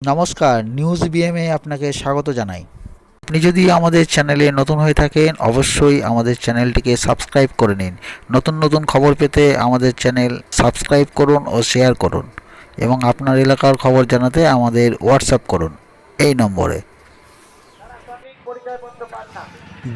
নমস্কার, নিউজ বিএমে আপনাকে স্বাগত জানাই। আপনি যদি আমাদের চ্যানেলে নতুন হয়ে থাকেন অবশ্যই আমাদের চ্যানেলটিকে সাবস্ক্রাইব করে নিন। নতুন নতুন খবর পেতে আমাদের চ্যানেল সাবস্ক্রাইব করুন ও শেয়ার করুন এবং আপনার এলাকার খবর জানাতে আমাদের হোয়াটসঅ্যাপ করুন এই নম্বরে।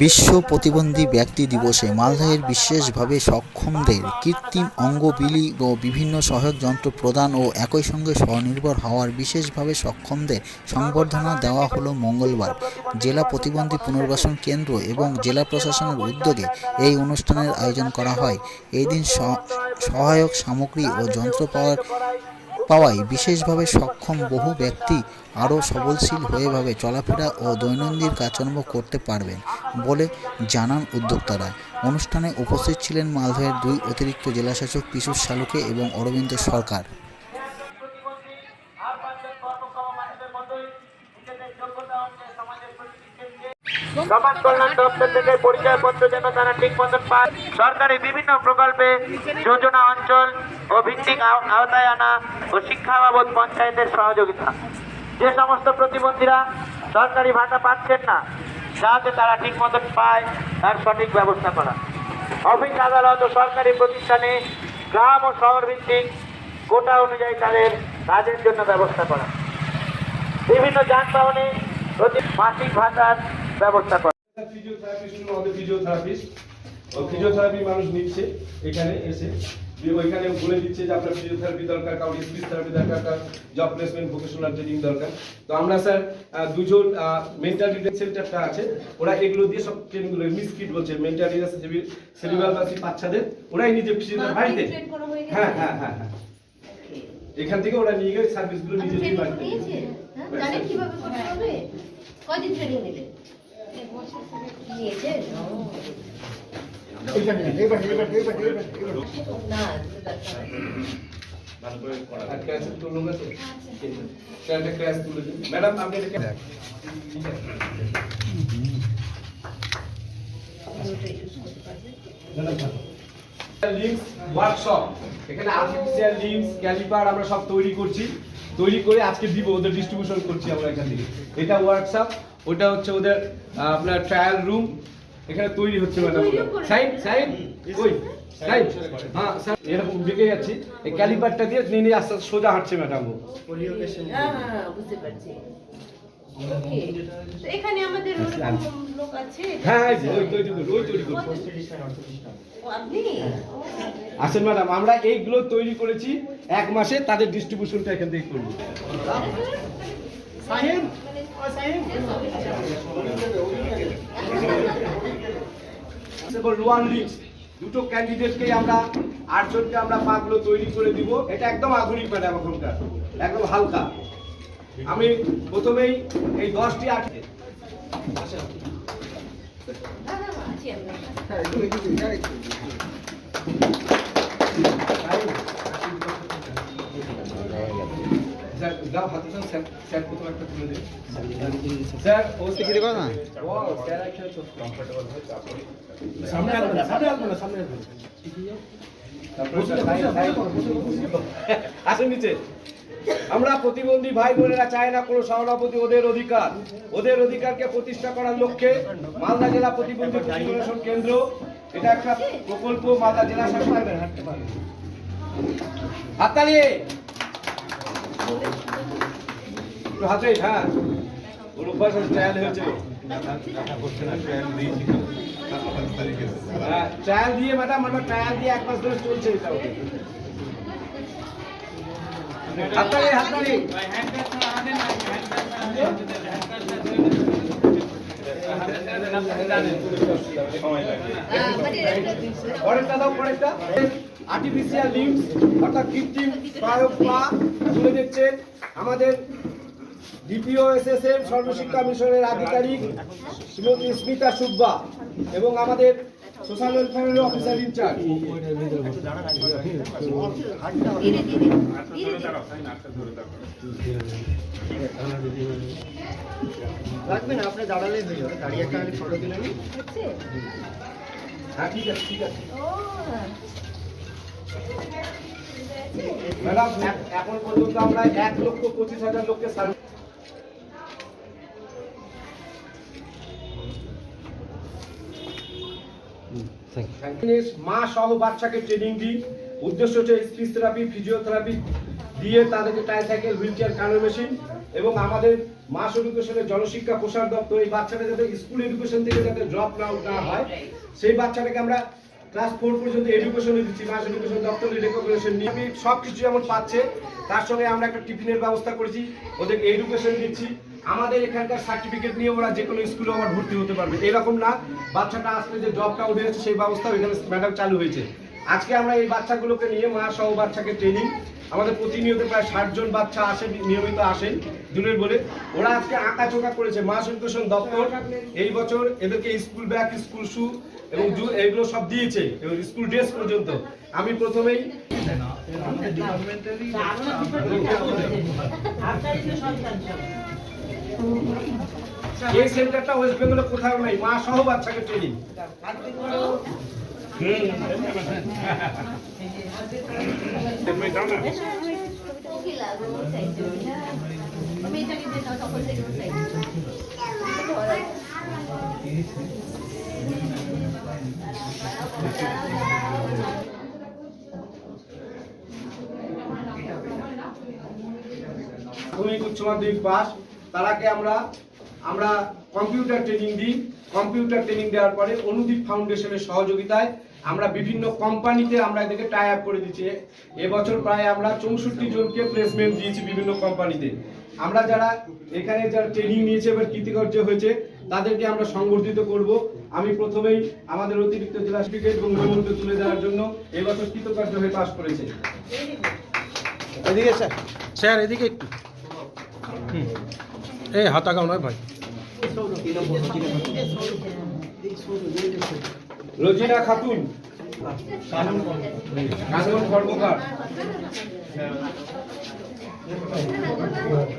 বিশ্ব প্রতিবন্ধী ব্যক্তি দিবসে মালদহের বিশেষভাবে সক্ষমদের কৃত্রিম অঙ্গ বিলি ও বিভিন্ন সহায়ক যন্ত্র প্রদান ও একই সঙ্গে স্বনির্ভর হওয়ার বিশেষভাবে সক্ষমদের সংবর্ধনা দেওয়া হলো মঙ্গলবার। জেলা প্রতিবন্ধী পুনর্বাসন কেন্দ্র এবং জেলা প্রশাসনের উদ্যোগে এই অনুষ্ঠানের আয়োজন করা হয়। এই দিন সহায়ক সামগ্রী ও যন্ত্র পাওয়ায় বিশেষভাবে সক্ষম বহু ব্যক্তি আরও সবলশীল হয়েভাবে চলাফেরা ও দৈনন্দিন কাজকর্ম করতে পারবেন বলে জানান উদ্যোক্তারা। অনুষ্ঠানে উপস্থিত ছিলেন মালদহের 2 অতিরিক্ত জেলাশাসক পীযূষ সালুকে এবং অরবিন্দ সরকার। সমাজ কল্যাণ দপ্তর থেকে পরিচয়পত্র যেন তারা ঠিক মতন পায়। সরকারি বিভিন্ন প্রকল্পে যোজনা অঞ্চল ও ভিত্তিক আওতায় আনা ও শিক্ষা বাবদ পঞ্চায়েতের সহযোগিতা। যে সমস্ত প্রতিবন্ধীরা সরকারি ভাতা পাচ্ছেন না যাতে তারা ঠিক মতন পায় তার সঠিক ব্যবস্থা করা। অফিস আদালত ও সরকারি প্রতিষ্ঠানে গ্রাম ও শহর ভিত্তিক কোটা অনুযায়ী তাদের কাজের জন্য ব্যবস্থা করা। বিভিন্ন যানবাহনে প্রতি মাসিক ভাতার ব্যবস্থা করা। ফিজিওথেরাপি মানুষ নিচ্ছে এখানে এসে ওইখানে বলে দিচ্ছে যে আপনার ফিজিওথেরাপি দরকার, কাউকে স্পিচ থেরাপি দরকার, জব প্লেসমেন্ট, ভোকেশনাল ট্রেনিং দরকার। তো আমরা স্যার দুজন মেন্টাল রিটেক সেন্টারটা আছে, ওরা এগুলো দিয়ে সব ট্রেনিংগুলো মিসকিট বলছে মেন্টাল সেরিব্রাল পালসি বাচ্চাদের ওরাই নিজে ফিজিওথেরাপি বাড়িতে। হ্যাঁ হ্যাঁ হ্যাঁ হ্যাঁ, এখান থেকে ওরা নিয়ে গিয়ে সার্ভিসগুলো নিজেই বাড়িতে জানেন কিভাবে করতে হবে? কয়দিন ট্রেনিং নিলেন? নিয়েছে না ম্যাডাম আপনি ওয়ার্কশপ, এখানে আর্টিফিশিয়াল লিম্স, ক্যালিপার আমরা সব তৈরি করছি, তৈরি করে আজকে দিব, ওদের ডিস্ট্রিবিউশন করছি আমরা এখান থেকে। এটা ওয়ার্কশপ, ওটা হচ্ছে ওদের আপনার ট্রায়াল রুম, এখানে তৈরি হচ্ছে ম্যাডাম। সাইন সাইন ওই সাইন, হ্যাঁ স্যার এরকম বেঁকে যাচ্ছি, এই ক্যালিপারটা দিয়ে নিয়ে আস্তে আস্তে সোজা হাঁটছে ম্যাডাম। হ্যাঁ বুঝতে পারছি। এখানে আমাদের লোক আছে। হ্যাঁ ওই তৈরি করছি। আপনি আসেন ম্যাডাম, আমরা এইগুলো তৈরি করেছি, 1 মাসে তাদের ডিস্ট্রিবিউশনটা এখান থেকে করব। সাহেব দুটো ক্যান্ডিডেটকে আমরা 8 জনকে আমরা পাগুলো তৈরি করে দিব। এটা একদম আধুনিক ম্যাডাম, এখনকার একদম হালকা। আমি প্রথমেই এই 10টি আসেন নিচে। আমরা প্রতিবন্ধী ভাই বোনেরা চাই না কোনো সহানুভূতি, ওদের অধিকারকে প্রতিষ্ঠা করার লক্ষ্যে মালদা জেলা প্রতিবন্ধী পুনর্বাসন কেন্দ্র, এটা একটা প্রকল্প মালদা জেলা শাসক। হাততালি হাতে। হ্যাঁ ওর অভ্যাস ট্রায়াল হয়েছে, ট্রায়াল দিয়ে ম্যাডাম, আমরা ট্রায়াল দিয়ে 1 মাস ধরে চলছে এটা। হাততালি হাততালি। পরেরটা দাও, পরেরটা। আর্টিফিশিয়াল লিম্স অর্থাৎ কৃত্রিম স্নায়ুক পা তুলে দিচ্ছেন আমাদের ডিপিও এসএসএম সর্বশিক্ষা মিশনের আধিকারিক শ্রীমতী স্মিতা সুব্বা এবং আমাদের সোশ্যাল ওয়েলফেয়ার অফিসার ইনচার্জ। রাখবেন আপনি, দাঁড়ালেই হয়ে যাবে, দাঁড়িয়ে একটা ফটো দিলে। হ্যাঁ ঠিক আছে ঠিক আছে ম্যাডাম। এখন পর্যন্ত আমরা 1,25,000 লোককে মা সহ বাচ্চাকে ট্রেনিং দিই। উদ্দেশ্য হচ্ছে স্পিচ থেরাপি, ফিজিওথেরাপি দিয়ে তাদেরকে ট্রাইসাইকেল, হুইল চেয়ার, কানো মেশিন এবং আমাদের মাস এডুকেশনের জনশিক্ষা প্রসার দপ্তর এই বাচ্চাটা যাতে স্কুল এডুকেশন থেকে যাতে ড্রপ না হয় সেই বাচ্চাটাকে আমরা ক্লাস 4 পর্যন্ত এডুকেশনে দিচ্ছি। মাস এডুকেশন দপ্তরের রেকগনিশন নিয়ে সব কিছু যেমন পাচ্ছে তার সঙ্গে আমরা একটা টিফিনের ব্যবস্থা করেছি, ওদেরকে এডুকেশন দিচ্ছি। আমাদের এখানকার সার্টিফিকেট নিয়ে ওরা যে কোনো স্কুলে আবার ভর্তি হতে পারবে। এরকম না বাচ্চাটা আসলে যে জবটা উঠে গেছে সেই ব্যবস্থাও এখানে ম্যাডাম চালু হয়েছে। আজকে আমরা এই বাচ্চাগুলোকে নিয়ে মা সহ বাচ্চাকে ট্রেনিং, আমাদের প্রতিনিয়ত প্রায় 60 জন বাচ্চা আসে, নিয়মিত আসেন দিনের বলে। ওরা আজকে আঁকাচোকা করেছে। মাস এডুকেশন দপ্তর এই বছর এদেরকে স্কুল ব্যাগ, স্কুল শু এবং এগুলো সব দিয়েছে এবং স্কুল ড্রেস পর্যন্ত। আমি প্রথমেই এই সেন্টারটা ওয়েস্ট বেঙ্গলে কোথাও নাই, মা সহ বাচ্চাকে ট্রেনিং। প্রাথমিক উচ্চ মাধ্যমিক পাস তারাকে আমরা কম্পিউটার ট্রেনিং দিই। কম্পিউটার ট্রেনিং দেওয়ার পরে অনুদীপ ফাউন্ডেশনের সহযোগিতায় আমরা বিভিন্ন কোম্পানিতে আমরা এদেরকে টাই আপ করে দিচ্ছি। এবছর প্রায় আমরা 64 জনকে প্লেসমেন্ট দিয়েছি বিভিন্ন কোম্পানিতে। আমরা যারা এখানে যারা ট্রেনিং নিয়েছে এবার কৃতকার্য হয়েছে তাদেরকে আমরা সংবর্ধিত করব। আমি প্রথমেই আমাদের অতিরিক্ত জেলা সার্টিফিকেট এবং মেমোরিয়াল তুলে দেওয়ার জন্য এবছর কৃতকার্য হয়ে পাস করেছে। এদিকে স্যার এদিকে একটু এই হাতা গাও নয় ভাই। রোজিনা খাতুন, কানন কর্মকার,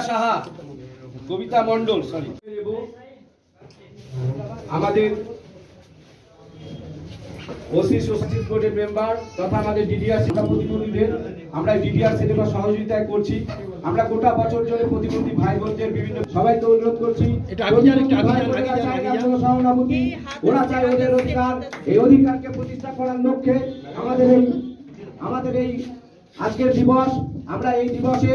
সাহা, কবিতা মণ্ডল, আমাদের ওসি সোসাইটি বোর্ডের মেম্বার তথা আমাদের ডিডিআর শিক্ষা প্রতিনিধিদের আমরা ডিডিআর সিনেমা সহযোগিতায় করছি। আমরা গোটা বছর ধরে প্রতিবন্ধী ভাই বোনদের বিভিন্ন সবাইকে অনুরোধ করছি সহানুভূতি, ওরা চায় ওদের অধিকার, এই অধিকারকে প্রতিষ্ঠা করার লক্ষ্যে আমাদের এই আজকের দিবস। আমরা এই দিবসে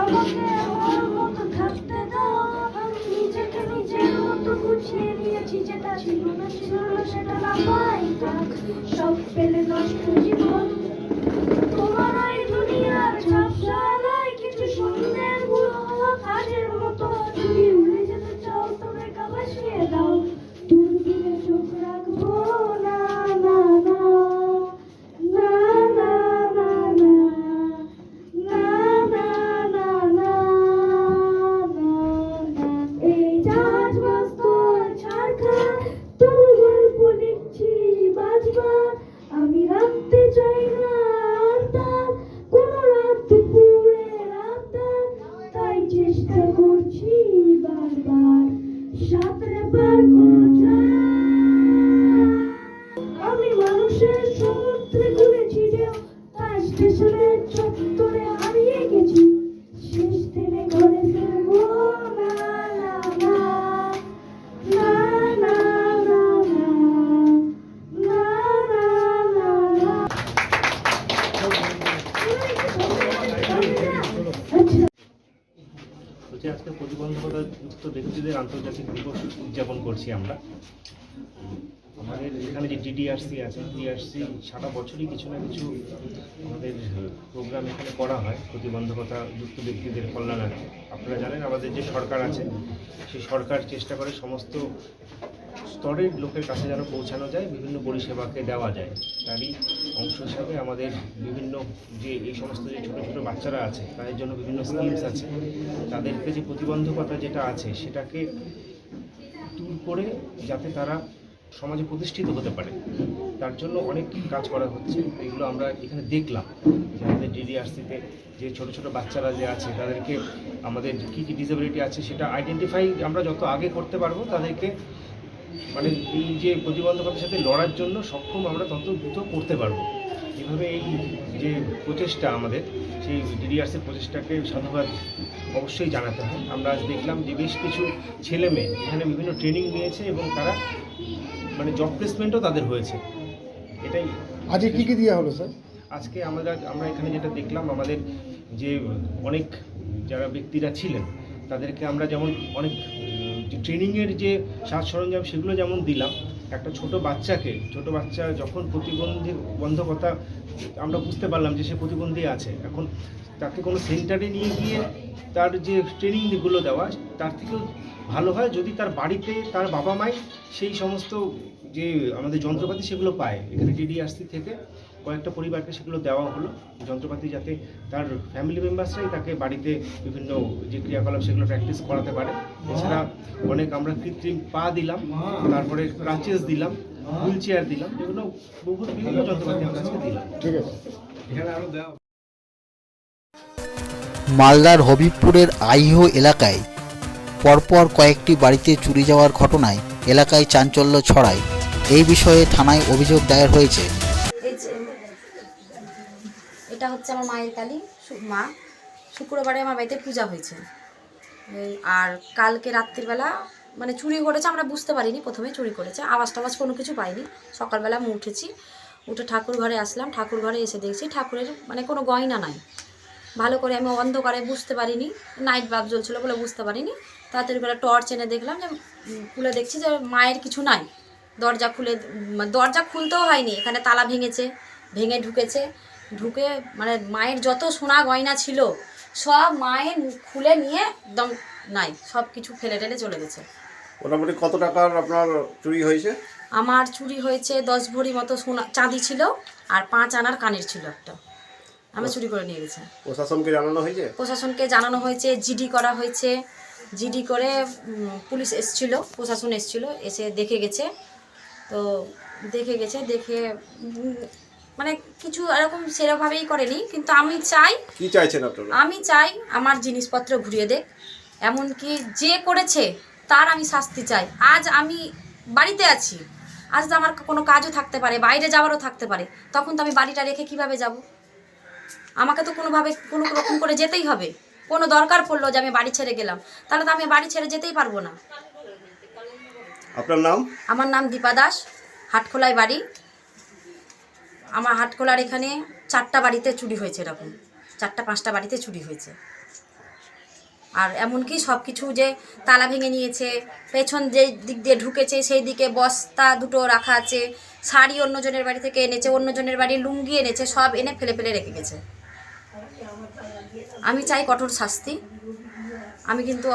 আমাকে আমার মতো থাকতে দাও, আমি নিজেকে নিজের মতো গুছিয়ে নিয়েছি, যেটা ছিল না সেটা না পাই থাক, সব পেলে নষ্ট জীবন। তোমার এই দুনিয়ার ঝাপসালায় কিছু সন্ধ্যের বুড়ো হওয়া কাজের মতো, যদি উড়ে যেতে চাও তবে কাবাসিয়ে দাও, দূরবীনে চোখ রাখবো না না না না না না না না না। এই জাহাজ মস্ত ঝাড়খণ্ড তোর গল্প লিখছি বাজবার, আমি রাখতে চাই না আন্দাজ কোনো রাত দুপুরে রাতার, তাই চেষ্টা করছি বারবার সাঁতরে পার করা। আমি মানুষের সমুদ্রে ঘুরেছি ঢেউ, তাই স্টেশনের চত্বরে হারিয়ে গেছি, শেষ দিনে ঘরে ফিরবো না না না না না না না না না। হচ্ছে আজকে প্রতিবন্ধকতা যুক্ত ব্যক্তিদের আন্তর্জাতিক দিবস উদযাপন করছি আমরা। আমাদের এখানে যে ডিডিআরসি আছে, ডিডিআরসি সারা বছরই কিছু না কিছু আমাদের প্রোগ্রাম এখানে করা হয় প্রতিবন্ধকতা যুক্ত ব্যক্তিদের কল্যাণার্থে। আপনারা জানেন আমাদের যে সরকার আছে সেই সরকার চেষ্টা করে সমস্ত স্তরের লোকের কাছে যেন পৌঁছানো যায়, বিভিন্ন পরিষেবাকে দেওয়া যায়। তারই অংশ হিসাবে আমাদের বিভিন্ন যে এই সমস্ত যে ছোটো ছোটো বাচ্চারা আছে তাদের জন্য বিভিন্ন স্কিমস আছে, তাদেরকে যে প্রতিবন্ধকতা যেটা আছে সেটাকে দূর করে যাতে তারা সমাজে প্রতিষ্ঠিত হতে পারে তার জন্য অনেক কাজ করা হচ্ছে। এগুলো আমরা এখানে দেখলাম যে আমাদের ডিডিআরসিতে যে ছোটো ছোটো বাচ্চারা যে আছে তাদেরকে আমাদের কী কী ডিসেবিলিটি আছে সেটা আইডেন্টিফাই আমরা যত আগে করতে পারবো তাদেরকে মানে এই যে প্রতিবন্ধকতার সাথে লড়ার জন্য সক্ষম আমরা তত দ্রুত করতে পারবো। এভাবে এই যে প্রচেষ্টা আমাদের সেই ডিডিআরসির প্রচেষ্টাকে সাধুবাদ অবশ্যই জানাতে হয়। আমরা আজ দেখলাম যে বেশ কিছু ছেলে মেয়ে এখানে বিভিন্ন ট্রেনিং নিয়েছে এবং তারা মানে জব প্লেসমেন্টও তাদের হয়েছে। এটাই আজকে কি দেওয়া হলো স্যার? আজকে আমরা এখানে যেটা দেখলাম, আমাদের যে অনেক যারা ব্যক্তিরা ছিলেন তাদেরকে আমরা যেমন অনেক যে ট্রেনিংয়ের যে সাজ সরঞ্জাম সেগুলো যেমন দিলাম, একটা ছোট বাচ্চা যখন প্রতিবন্ধকতা আমরা বুঝতে পারলাম যে সে প্রতিবন্ধী আছে, এখন তাকে কোনো সেন্টারে নিয়ে গিয়ে তার যে ট্রেনিংগুলো দেওয়া তার থেকেও ভালো হয় যদি তার বাড়িতে তার বাবা মাই সেই সমস্ত যে আমাদের যন্ত্রপাতি সেগুলো পায়। এখানে ডিডিআরসি থেকে কয়েকটা পরিবারকে সেগুলো দেওয়া হলো, যন্ত্রপাতি যাতে তার ফ্যামিলি মেম্বার্সরাই তাকে বাড়িতে বিভিন্ন যে ক্রিয়াকলাপ সেগুলো প্র্যাকটিস করাতে পারে। এছাড়া অনেক আমরা কৃত্রিম পা দিলাম, তারপরে ক্রাচেস দিলাম, হুইল চেয়ার দিলাম, যেগুলো বিভিন্ন যন্ত্রপাতি আমরা আজকে দিলাম। ঠিক আছে। এখানে আরো দেওয়া মালদার হবিবপুরের আইহো এলাকায় পরপর কয়েকটি বাড়িতে চুরি যাওয়ার ঘটনায় এলাকায় চাঞ্চল্য ছড়ায়। এই বিষয়ে থানায় অভিযোগ দায়ের হয়েছে। এটা হচ্ছে আমার মায়ের কালী মা। শুক্রবারে আমার বাড়িতে পূজা হয়েছে, আর কালকে রাত্রিবেলা মানে চুরি করেছে, আমরা বুঝতে পারিনি প্রথমে চুরি করেছে, আওয়াজ টাওয়াজ কোনো কিছু পাইনি। সকালবেলা আমি উঠে ঠাকুর ঘরে আসলাম, ঠাকুর ঘরে এসে দেখছি ঠাকুরের মানে কোনো গয়না নাই। ভালো করে আমি অন্ধকারে বুঝতে পারিনি, নাইট বাল্ব জ্বলছিলো বলে বুঝতে পারিনি। তাড়াতাড়ি করে টর্চ এনে দেখলাম যে খুলে দেখছি যে মায়ের কিছু নাই। দরজা খুলতেও হয়নি, এখানে তালা ভেঙে ঢুকে মানে মায়ের যত সোনা গয়না ছিল সব মায়ের খুলে নিয়ে একদম নাই, সব কিছু ফেলে টেলে চলে গেছে। মোটামুটি কত টাকার আপনার চুরি হয়েছে? আমার চুরি হয়েছে 10 ভরি মতো সোনা চাঁদি ছিল, আর 5 আনার কানের ছিল একটা, আমি চুরি করে নিয়ে গেছে। প্রশাসনকে জানানো হয়েছে? প্রশাসনকে জানানো হয়েছে, জিডি করা হয়েছে। জিডি করে পুলিশ এসছিল, প্রশাসন এসছিল, এসে দেখে গেছে। তো দেখে মানে কিছু এরকম সেরকমভাবেই করেনি, কিন্তু আমি চাই, কি চাইছেন আপনারা? আমি চাই আমার জিনিসপত্র ঘুরিয়ে দেখ, এমনকি যে করেছে তার আমি শাস্তি চাই। আজ আমি বাড়িতে আছি, আজ তো আমার কোনো কাজও থাকতে পারে, বাইরে যাওয়ারও থাকতে পারে, তখন তো আমি বাড়িটা রেখে কিভাবে যাব? আমাকে তো কোনোভাবে কোনো রকম করে যেতেই হবে। কোনো দরকার পড়লো যে আমি বাড়ি ছেড়ে গেলাম, তাহলে তো আমি বাড়ি ছেড়ে যেতেই পারবো না। আপনার নাম? আমার নাম দীপা দাস, হাটখোলায় বাড়ি। আমার হাটখোলার এখানে 4টা বাড়িতে চুরি হয়েছে, এরকম 4-5টা বাড়িতে চুরি হয়েছে। আর এমনকি সব কিছু যে তালা ভেঙে নিয়েছে, পেছন যে দিক দিয়ে ঢুকেছে সেই দিকে বস্তা দুটো রাখা আছে, শাড়ি অন্যজনের বাড়ি থেকে এনেছে, অন্যজনের বাড়ি লুঙ্গি এনেছে, সব এনে ফেলে রেখে গেছে। আমি চাই কঠোর শাস্তি। আমি কিন্তু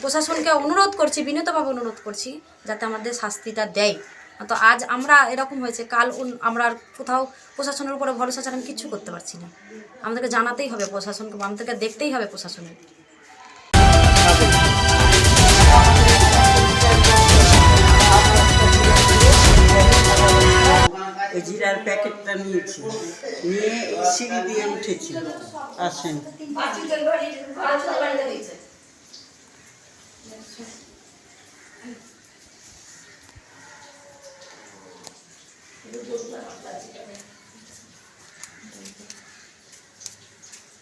প্রশাসনকে অনুরোধ করছি, বিনীতভাবে অনুরোধ করছি যাতে আমাদের শাস্তিটা দেয়। তো আজ আমরা এরকম হয়েছে, কাল আমরা আর কোথাও প্রশাসনের উপরে ভরসা ছাড়া আমি কিচ্ছু করতে পারছি না। আমাদেরকে জানাতেই হবে প্রশাসনকে, আমাদেরকে দেখতেই হবে প্রশাসনের। এই জিরার প্যাকেটটা নিয়েছি, নিয়ে সিঁড়ি দিয়ে উঠেছি। আসেন,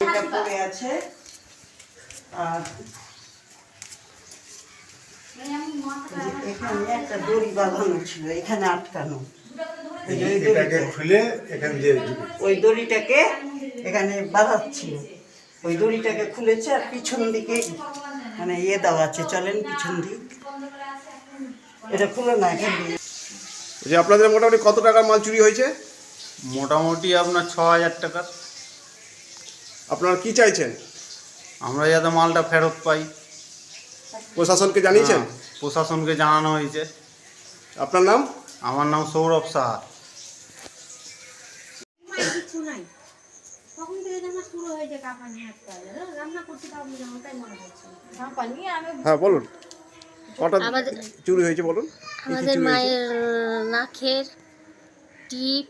এটা পড়ে আছে, আর এখানে একটা দড়ি বাঁধানো ছিল, এখানে আটকানো। ওই দড়িটাকে এখানে বাঁধাচ্ছিল, ওই দড়িটাকে খুলেছে, আর পিছন দিকে মানে দেওয়া আছে, চলেন পিছন দিক, এটা খুলে না এখানে। যে আপনাদের মোটামুটি কত টাকার মাল চুরি হয়েছে? মোটামুটি আপনার 6000 টাকা। আপনারা কি চাইছেন? আমরা যাতে মালটা ফেরত পাই। প্রশাসনকে জানিয়েছেন? প্রশাসনকে জানানো হয়েছে। আপনার নাম? আমার নাম সৌরভ সাহা। কিছু নাই, তখন থেকে আমার শুরু হয়েছে কাঁপানি হাত পায়ে, রান্না করতে পারবো না, ওটাই মনে হচ্ছে কাঁপানি। হ্যাঁ বলুন, কটা চুরি হয়েছে বলুন। আমাদের মায়ের নাকের টিপ,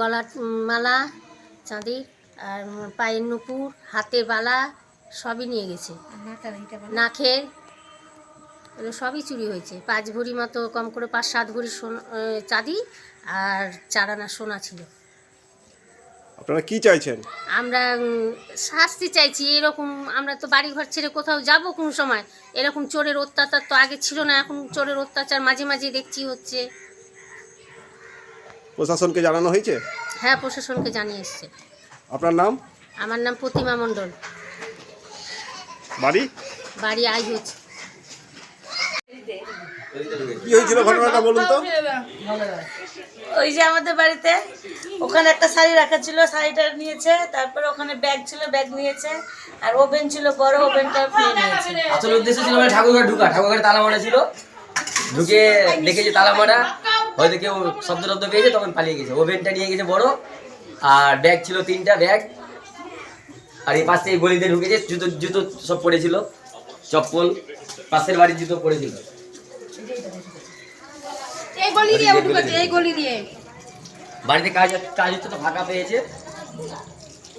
গলার মালা, চাঁদি, আর পায়ের নুপুর, হাতের বালা সবই নিয়ে গেছে। নাকের সবই চুরি হয়েছে। 5 ভরি মতো, কম করে 5-7 ভরি চাঁদি আর 4 আনা সোনা ছিল। আপনারা কি চাইছেন? আমরা শাস্তি চাইছি। এরকম আমরা তো বাড়ি ঘর ছেড়ে কোথাও যাব কোন সময়, এরকম চোরের অত্যাচার তো আগে ছিল না, এখন চোরের অত্যাচার মাঝে মাঝে দেখছি হচ্ছে। প্রশাসনকে জানানো হয়েছে? হ্যাঁ, প্রশাসনকে জানিয়ে এসছে। আপনার নাম? আমার নাম প্রতিমা মণ্ডল। বাড়ি? বাড়ি আইহুচ। কি হয়েছিল ঘটনাটা বলুন তো। ওই যে আমাদের বাড়িতে ওখানে একটা শাড়ি রাখা ছিল, শাড়িটা নিয়েছে, তারপরে ওখানে ব্যাগ ছিল, ব্যাগ নিয়েছে, আর ওভেন ছিল বড়, ওভেনটা নিয়েছে। আসলে উদ্দেশ্য ছিল মানে ঠাকুরঘর ঢুকা, ঠাকুরঘরে তালা মারা ছিল, ঢুকে দেখেছে তালা মারা, হয়তো কেউ শব্দ পেয়েছে তখন পালিয়ে গেছে। ওভেনটা নিয়ে গেছে বড়, আর ব্যাগ ছিল 3টা ব্যাগ, আর এই পাশে গলিতে ঢুকেছে, জুতো জুতো সব পড়েছিল, চপ্পল, পাশের বাড়ির জুতো পড়েছিল। বাড়িতে কাজ হচ্ছে তো ফাঁকা পেয়েছে,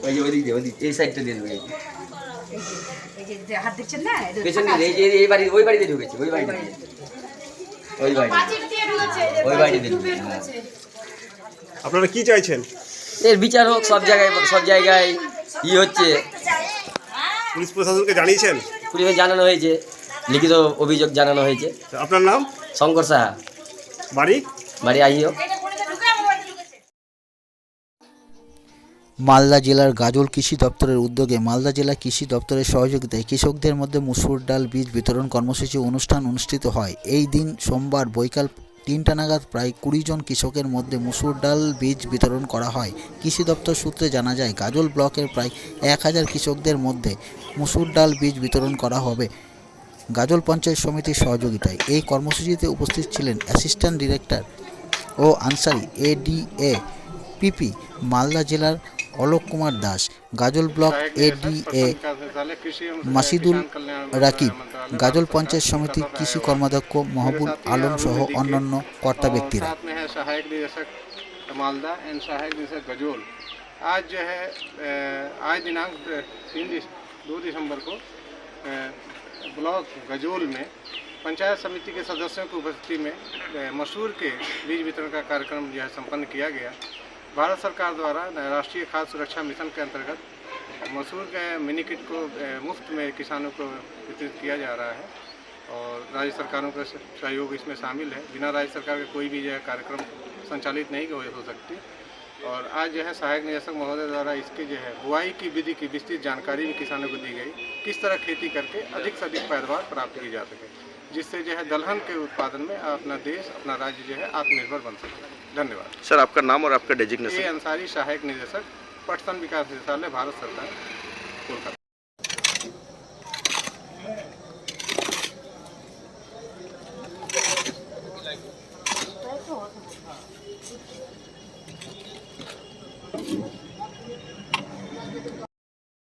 ওই যে ওইদিক দিয়ে এই সাইডটা দিয়ে ঢুকেছে, পেছন দিয়ে এই বাড়ি ওই বাড়িতে ঢুকেছে, ওই বাড়িতে আপনারা কি চাইছেন? এর বিচার হোক, সব জায়গায় হচ্ছে। পুলিশ প্রশাসনকে জানিয়েছেন? পুলিশে জানানো হয়েছে, লিখিত অভিযোগ জানানো হয়েছে। আপনার নাম? শঙ্কর সাহা। বাড়ি? বাড়ি আইও। মালদা জেলার গাজল কৃষি দপ্তরের উদ্যোগে মালদা জেলা কৃষি দপ্তরের সহযোগিতায় কৃষকদের মধ্যে মসুর ডাল বীজ বিতরণ কর্মসূচি অনুষ্ঠান অনুষ্ঠিত হয়। এই দিন সোমবার বৈকাল 3টা নাগাদ প্রায় 20 জন কৃষকের মধ্যে মসুর ডাল বীজ বিতরণ করা হয়। কৃষি দপ্তর সূত্রে জানা যায়, গাজল ব্লকের প্রায় 1000 কৃষকদের মধ্যে মসুর ডাল বীজ বিতরণ করা হবে গাজল পঞ্চায়েত সমিতির সহযোগিতায়। এই কর্মসূচিতে উপস্থিত ছিলেন অ্যাসিস্ট্যান্ট ডিরেক্টর ও আনসারি এডিএ পিপি মালদা জেলার অলোক কুমার দাস, গাজল ব্লক এডিএ মাসিদুল রাকিব, গাজল পঞ্চায়েত সমিতির কৃষি কর্মাধ্যক্ষ মহবুল আলম সহ অন্যান্য কর্তা ব্যক্তিরা। सहायक निदेशक मालदा एंड सहायक निदेशक गजोल आज जो है आज दिनांक 2 दिसंबर को ब्लॉक गजोल में पंचायत समिति के सदस्यों की उपस्थिति में मसूर के बीज वितरण का कार्यक्रम जो है संपन्न किया गया। भारत सरकार द्वारा राष्ट्रीय खाद्य सुरक्षा मिशन के अंतर्गत मसूर के मिनी किट को मुफ्त में किसानों को वितरित किया जा रहा है और राज्य सरकारों का सहयोग इसमें शामिल है। बिना राज्य सरकार के कोई भी जो है कार्यक्रम संचालित नहीं हो सकती। और आज जो है सहायक निदेशक महोदय द्वारा इसकी जो है बुआई की विधि की विस्तृत जानकारी भी किसानों को दी गई, किस तरह खेती करके अधिक से अधिक पैदावार प्राप्त की जा सके, जिससे जो है दलहन के उत्पादन में अपना देश अपना राज्य जो है आत्मनिर्भर बन सके। धन्यवाद सर। आपका नाम और आपका डेजिग्नेशन? ए अंसारी, सहायक निदेशक, पटसन विकास निदेशालय, भारत सरकार, कोलकाता।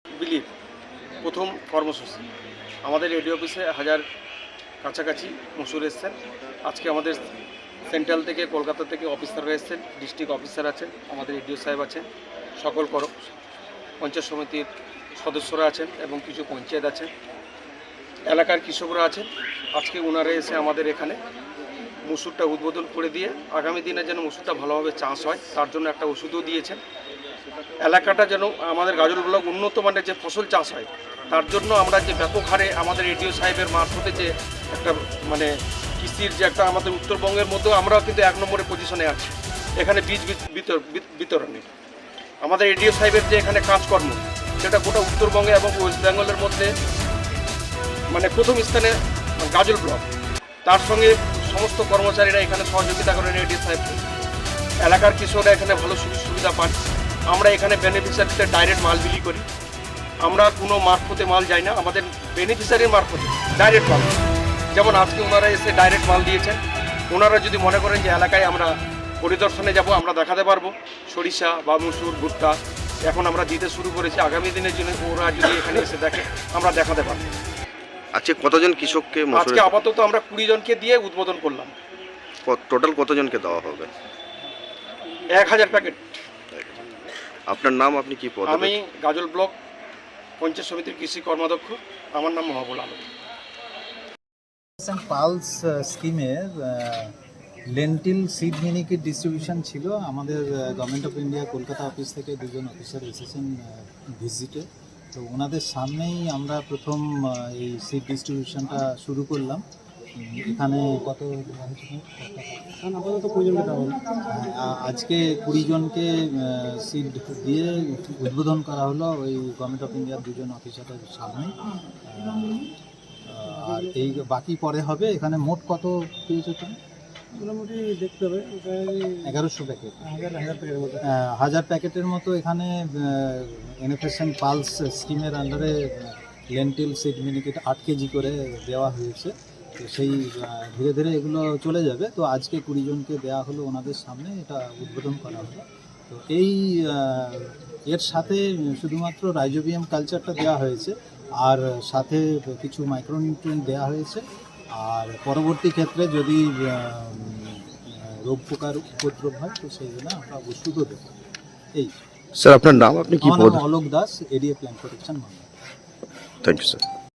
বিলিভ প্রথম কর্মসূচি আমাদের এডি অফিসে 1000 কাছাকাছি মসুর এসছেন। আজকে আমাদের সেন্ট্রাল থেকে কলকাতা থেকে অফিসাররা এসছেন, ডিস্ট্রিক্ট অফিসার আছেন, আমাদের এডিও সাহেব আছেন, সকল পঞ্চায়েত সমিতির সদস্যরা আছেন এবং কিছু পঞ্চায়েত আছেন, এলাকার কৃষকরা আছেন। আজকে ওনারা এসে আমাদের এখানে মসুরটা উদ্বোধন করে দিয়ে আগামী দিনে যেন মসুরটা ভালোভাবে চাষ হয় তার জন্য একটা ওষুধও দিয়েছেন। এলাকাটা যেন আমাদের গাজল ব্লক উন্নত মানের যে ফসল চাষ হয় তার জন্য আমরা যে ব্যাপক হারে আমাদের এডিও সাহেবের মারফতে যে একটা মানে কৃষির যে একটা আমাদের উত্তরবঙ্গের মধ্যেও আমরাও কিন্তু 1 নম্বরে পজিশনে আছি এখানে বীজ বিতরণে। আমাদের এডিও সাহেবের যে এখানে কাজকর্ম সেটা গোটা উত্তরবঙ্গে এবং ওয়েস্ট বেঙ্গলের মধ্যে মানে প্রথম স্থানে গাজল ব্লক। তার সঙ্গে সমস্ত কর্মচারীরা এখানে সহযোগিতা করেন এডিও সাহেবকে। এলাকার কৃষকরা এখানে ভালো সুযোগ সুবিধা পান। আমরা এখানে বেনিফিশিয়ারিতে ডাইরেক্ট মাল বিলি করি, আমরা কোনো মারফতে মাল যাই না, আমাদের বেনিফিশিয়ারির মারফতে ডাইরেক্ট মাল। যেমন আজকে ওনারা এসে ডাইরেক্ট মাল দিয়েছেন। ওনারা যদি মনে করেন যে এলাকায় আমরা পরিদর্শনে যাব, আমরা দেখাতে পারবো সরিষা বা মসুর ভুট্টা এখন আমরা দিতে শুরু করেছি। আগামী দিনের জন্য ওরা যদি এখানে এসে দেখে আমরা দেখাতে পারবো। আজকে কতজন কৃষককে? আজকে আপাতত আমরা 20 জনকে দিয়ে উদ্বোধন করলাম। টোটাল কতজনকে দেওয়া হবে? 1000 প্যাকেট। আপনার নাম, আপনি কি পদ? আমি গাজল ব্লক পঞ্চায়েত সমিতির কৃষি কর্মাধ্যক্ষ, আমার নাম মহবুল আলম। পালস স্কিমে লেন্টিল সিড মিনিকের ডিস্ট্রিবিউশন ছিল। আমাদের government of India Kolkata office থেকে দুজন অফিসার এসেছেন ভিজিটে। তো ওনাদের সামনেই আমরা প্রথম এই সিড ডিস্ট্রিবিউশনটা শুরু করলাম। এখানে কত আপাতত 20 জনকে দেওয়া হলো। আজকে 20 জনকে সিড দিয়ে উদ্বোধন করা হলো ওই গভর্নমেন্ট অফ ইন্ডিয়ার দুজন অফিসারের সামনে। আর এই বাকি পরে হবে। এখানে মোট কত পেয়েছো তুমি? মোটামুটি দেখতে হবে 1100 প্যাকেট, 1000 প্যাকেটের মতো। এখানে এনএফএসএন পালস স্কিমের আন্ডারে লেন্টিল সিড মিনিকেট 8 কেজি করে দেওয়া হয়েছে। তো সেই ধীরে ধীরে এগুলো চলে যাবে। তো আজকে 20 জনকে দেওয়া হলো ওনাদের সামনে, এটা উদ্বোধন করা হলো। তো এই এর সাথে শুধুমাত্র রাইজোবিয়াম কালচারটা দেওয়া হয়েছে, আর সাথে কিছু মাইক্রোনিউট্রিয়েন্ট দেওয়া হয়েছে। আর পরবর্তী ক্ষেত্রে যদি রোগ পোকার উপদ্রব হয় তো সেইগুলো আমরা ওষুধও দেবো। এই স্যার আপনার নাম, আপনি কি আমার নাম Alok Das, ADA plant protection. Thank you sir.